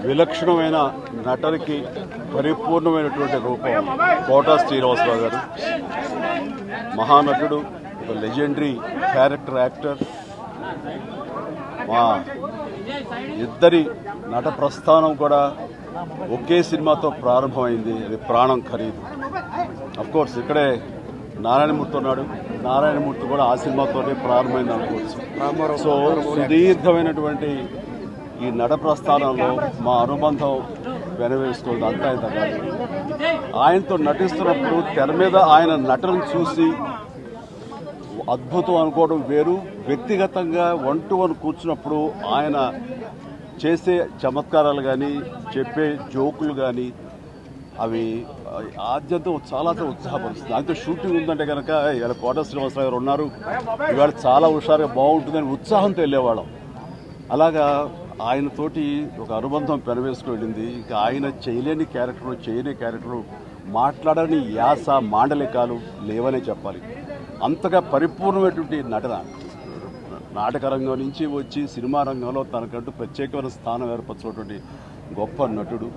విలక్షణమైన నటనకి పరిపూర్ణమైనటువంటి రూపం కోటా శ్రీనివాసరావు గారు. మహానటుడు, ఒక లెజెండరీ క్యారెక్టర్ యాక్టర్. మా ఇద్దరి నట ప్రస్థానం కూడా ఒకే సినిమాతో ప్రారంభమైంది, అది ప్రాణం ఖరీదు. అఫ్కోర్స్ ఇక్కడే నారాయణమూర్తి ఉన్నాడు, నారాయణమూర్తి కూడా ఆ సినిమాతోనే ప్రారంభమైంది అనుకోవచ్చు. సో సుదీర్ఘమైనటువంటి ఈ నట ప్రస్థానంలో మా అనుబంధం వెనవేసుకోవద్దు, అంతా ఇంత కాదు. ఆయనతో నటిస్తున్నప్పుడు తెర మీద ఆయన నటన చూసి అద్భుతం అనుకోవడం వేరు, వ్యక్తిగతంగా 1-to-1 కూర్చున్నప్పుడు ఆయన చేసే చమత్కారాలు కానీ చెప్పే జోకులు కానీ అవి ఆద్యంతం చాలా ఉత్సాహపరుస్తుంది. ఆయనతో షూటింగ్ ఉందంటే కనుక ఇలా కోట శ్రీనివాసరావు గారు ఉన్నారు, ఇవాళ చాలా హుషారుగా బాగుంటుందని ఉత్సాహంతో వెళ్ళేవాళ్ళం. అలాగా ఆయనతోటి ఒక అనుబంధం పెనవేసుకు వెళ్ళింది. ఇంకా ఆయన చేయలేని క్యారెక్టరు, చేయని క్యారెక్టరు, మాట్లాడని యాస మాండలికాలు లేవనే చెప్పాలి. అంతగా పరిపూర్ణమైనటువంటి నటన. నాటక రంగం నుంచి వచ్చి సినిమా రంగంలో తనకంటూ ప్రత్యేకమైన స్థానం ఏర్పరచినటువంటి గొప్ప నటుడు.